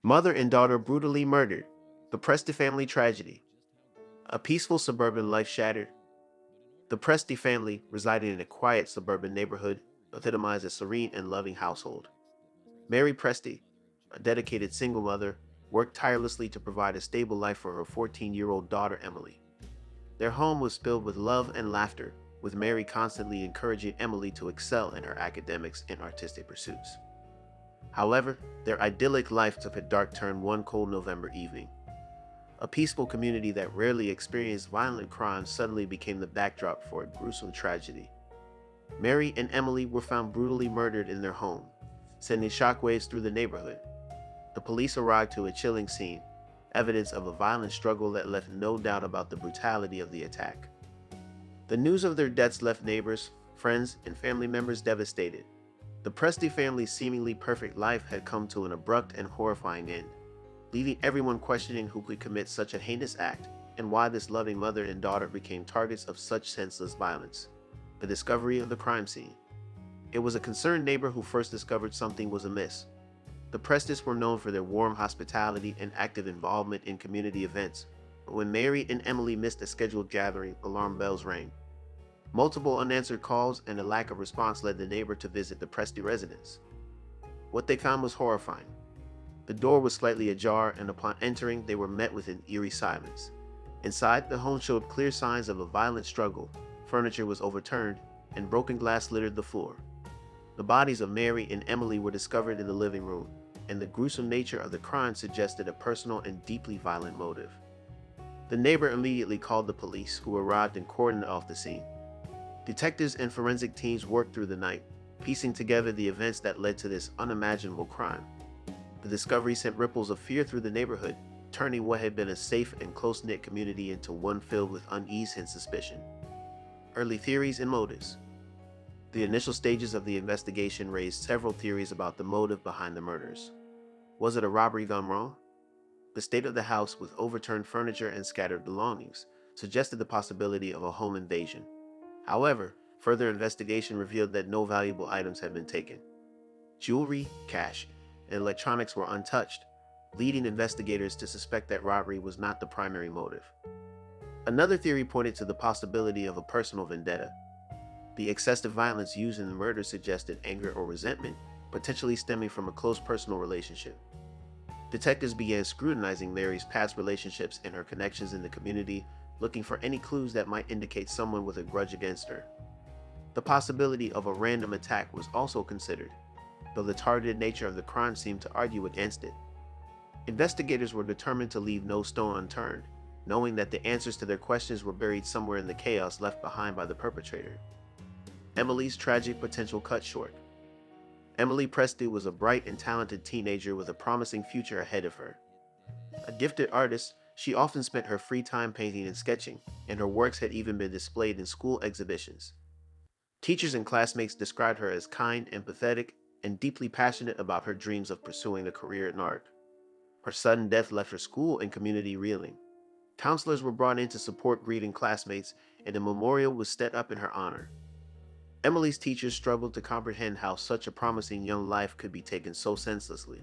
Mother and daughter brutally murdered. The Presti family tragedy. A peaceful suburban life shattered. The Presti family, residing in a quiet suburban neighborhood, epitomized a serene and loving household. Mary Presti, a dedicated single mother, worked tirelessly to provide a stable life for her 14-year-old daughter Emily. Their home was filled with love and laughter, with Mary constantly encouraging Emily to excel in her academics and artistic pursuits. However, their idyllic life took a dark turn one cold November evening. A peaceful community that rarely experienced violent crimes suddenly became the backdrop for a gruesome tragedy. Mary and Emily were found brutally murdered in their home, sending shockwaves through the neighborhood. The police arrived to a chilling scene, evidence of a violent struggle that left no doubt about the brutality of the attack. The news of their deaths left neighbors, friends, and family members devastated. The Presti family's seemingly perfect life had come to an abrupt and horrifying end, leaving everyone questioning who could commit such a heinous act and why this loving mother and daughter became targets of such senseless violence. The discovery of the crime scene. It was a concerned neighbor who first discovered something was amiss. The Prestis were known for their warm hospitality and active involvement in community events, but when Mary and Emily missed a scheduled gathering, alarm bells rang. Multiple unanswered calls and a lack of response led the neighbor to visit the Presti residence. What they found was horrifying. The door was slightly ajar, and upon entering, they were met with an eerie silence. Inside, the home showed clear signs of a violent struggle. Furniture was overturned, and broken glass littered the floor. The bodies of Mary and Emily were discovered in the living room, and the gruesome nature of the crime suggested a personal and deeply violent motive. The neighbor immediately called the police, who arrived and cordoned off the scene. Detectives and forensic teams worked through the night, piecing together the events that led to this unimaginable crime. The discovery sent ripples of fear through the neighborhood, turning what had been a safe and close-knit community into one filled with unease and suspicion. Early theories and motives. The initial stages of the investigation raised several theories about the motive behind the murders. Was it a robbery gone wrong? The state of the house, with overturned furniture and scattered belongings, suggested the possibility of a home invasion. However, further investigation revealed that no valuable items had been taken. Jewelry, cash, and electronics were untouched, leading investigators to suspect that robbery was not the primary motive. Another theory pointed to the possibility of a personal vendetta. The excessive violence used in the murder suggested anger or resentment, potentially stemming from a close personal relationship. Detectives began scrutinizing Mary's past relationships and her connections in the community, looking for any clues that might indicate someone with a grudge against her. The possibility of a random attack was also considered, though the targeted nature of the crime seemed to argue against it. Investigators were determined to leave no stone unturned, knowing that the answers to their questions were buried somewhere in the chaos left behind by the perpetrator. Emily's tragic potential cut short. Emily Presti was a bright and talented teenager with a promising future ahead of her. A gifted artist, she often spent her free time painting and sketching, and her works had even been displayed in school exhibitions. Teachers and classmates described her as kind, empathetic, and deeply passionate about her dreams of pursuing a career in art. Her sudden death left her school and community reeling. Counselors were brought in to support grieving classmates, and a memorial was set up in her honor. Emily's teachers struggled to comprehend how such a promising young life could be taken so senselessly.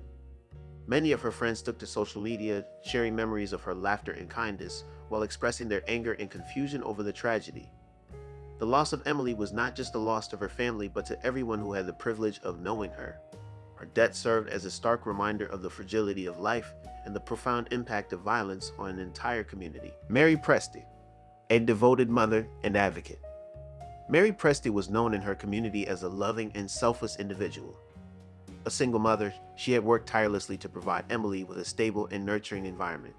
Many of her friends took to social media, sharing memories of her laughter and kindness, while expressing their anger and confusion over the tragedy. The loss of Emily was not just a loss to her family, but to everyone who had the privilege of knowing her. Her death served as a stark reminder of the fragility of life and the profound impact of violence on an entire community. Mary Presti, a devoted mother and advocate. Mary Presti was known in her community as a loving and selfless individual. A single mother, she had worked tirelessly to provide Emily with a stable and nurturing environment.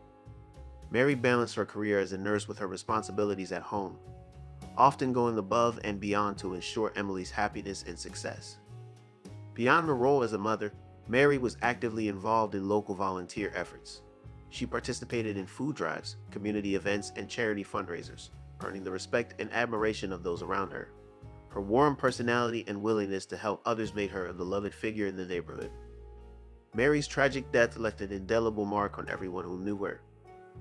Mary balanced her career as a nurse with her responsibilities at home, often going above and beyond to ensure Emily's happiness and success. Beyond her role as a mother, Mary was actively involved in local volunteer efforts. She participated in food drives, community events, and charity fundraisers, earning the respect and admiration of those around her. Her warm personality and willingness to help others made her a beloved figure in the neighborhood. Mary's tragic death left an indelible mark on everyone who knew her.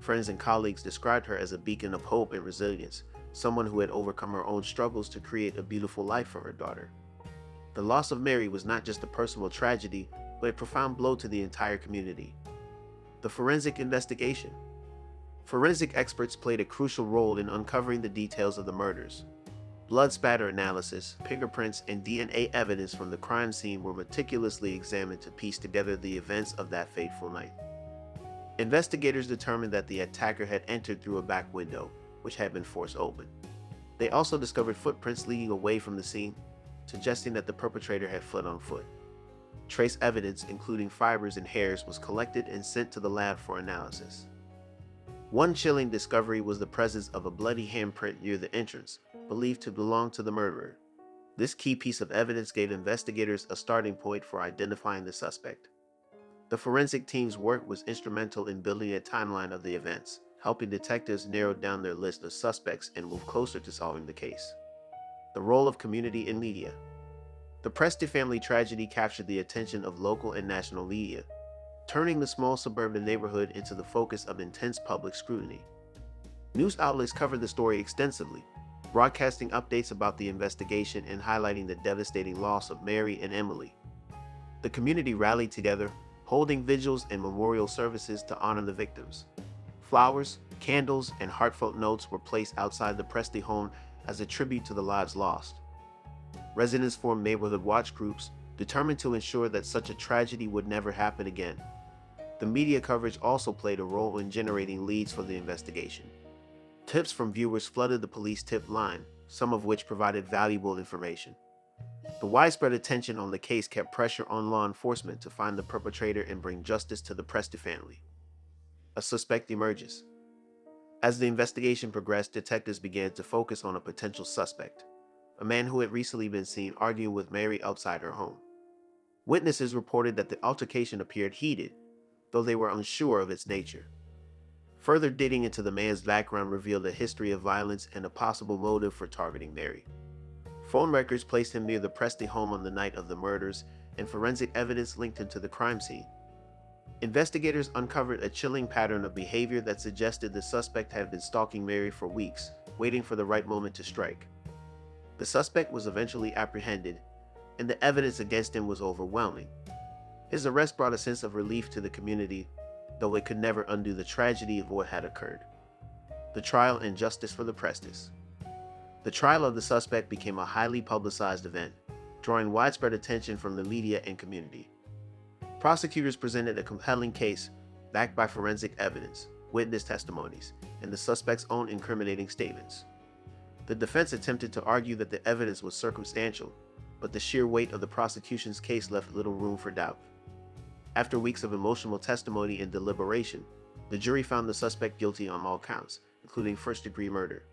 Friends and colleagues described her as a beacon of hope and resilience, someone who had overcome her own struggles to create a beautiful life for her daughter. The loss of Mary was not just a personal tragedy, but a profound blow to the entire community. The forensic investigation. Forensic experts played a crucial role in uncovering the details of the murders. Blood spatter analysis, fingerprints, and DNA evidence from the crime scene were meticulously examined to piece together the events of that fateful night. Investigators determined that the attacker had entered through a back window, which had been forced open. They also discovered footprints leading away from the scene, suggesting that the perpetrator had fled on foot. Trace evidence, including fibers and hairs, was collected and sent to the lab for analysis. One chilling discovery was the presence of a bloody handprint near the entrance, believed to belong to the murderer. This key piece of evidence gave investigators a starting point for identifying the suspect. The forensic team's work was instrumental in building a timeline of the events, helping detectives narrow down their list of suspects and move closer to solving the case. The role of community and media. The Presti family tragedy captured the attention of local and national media, turning the small suburban neighborhood into the focus of intense public scrutiny. News outlets covered the story extensively, broadcasting updates about the investigation and highlighting the devastating loss of Mary and Emily. The community rallied together, holding vigils and memorial services to honor the victims. Flowers, candles, and heartfelt notes were placed outside the Presti home as a tribute to the lives lost. Residents formed neighborhood watch groups, determined to ensure that such a tragedy would never happen again. The media coverage also played a role in generating leads for the investigation. Tips from viewers flooded the police tip line, some of which provided valuable information. The widespread attention on the case kept pressure on law enforcement to find the perpetrator and bring justice to the Presti family. A suspect emerges. As the investigation progressed, detectives began to focus on a potential suspect, a man who had recently been seen arguing with Mary outside her home. Witnesses reported that the altercation appeared heated, though they were unsure of its nature. Further digging into the man's background revealed a history of violence and a possible motive for targeting Mary. Phone records placed him near the Presti home on the night of the murders, and forensic evidence linked him to the crime scene. Investigators uncovered a chilling pattern of behavior that suggested the suspect had been stalking Mary for weeks, waiting for the right moment to strike. The suspect was eventually apprehended, and the evidence against him was overwhelming. His arrest brought a sense of relief to the community, though it could never undo the tragedy of what had occurred. The trial and justice for the Prestis. The trial of the suspect became a highly publicized event, drawing widespread attention from the media and community. Prosecutors presented a compelling case, backed by forensic evidence, witness testimonies, and the suspect's own incriminating statements. The defense attempted to argue that the evidence was circumstantial, but the sheer weight of the prosecution's case left little room for doubt. After weeks of emotional testimony and deliberation, the jury found the suspect guilty on all counts, including first-degree murder.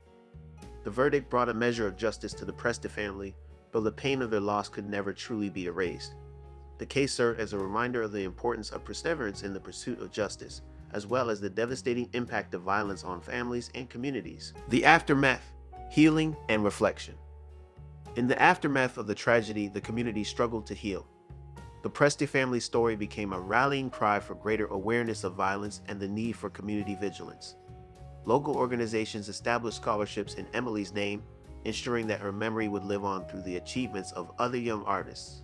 The verdict brought a measure of justice to the Presti family, though the pain of their loss could never truly be erased. The case served as a reminder of the importance of perseverance in the pursuit of justice, as well as the devastating impact of violence on families and communities. The aftermath, healing, and reflection. In the aftermath of the tragedy, the community struggled to heal. The Presti family story became a rallying cry for greater awareness of violence and the need for community vigilance. Local organizations established scholarships in Emily's name, ensuring that her memory would live on through the achievements of other young artists.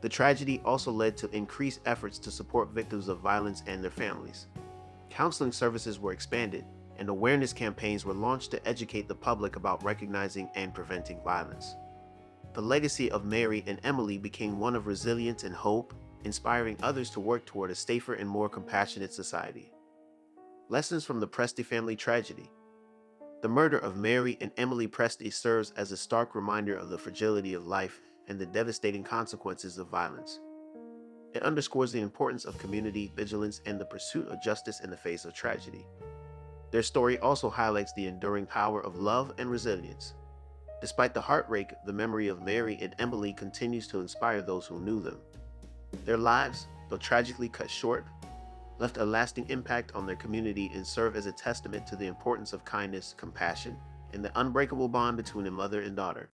The tragedy also led to increased efforts to support victims of violence and their families. Counseling services were expanded, and awareness campaigns were launched to educate the public about recognizing and preventing violence. The legacy of Mary and Emily became one of resilience and hope, inspiring others to work toward a safer and more compassionate society. Lessons from the Presti family tragedy. The murder of Mary and Emily Presti serves as a stark reminder of the fragility of life and the devastating consequences of violence. It underscores the importance of community vigilance and the pursuit of justice in the face of tragedy. Their story also highlights the enduring power of love and resilience. Despite the heartbreak, the memory of Mary and Emily continues to inspire those who knew them. Their lives, though tragically cut short, left a lasting impact on their community and serve as a testament to the importance of kindness, compassion, and the unbreakable bond between a mother and daughter.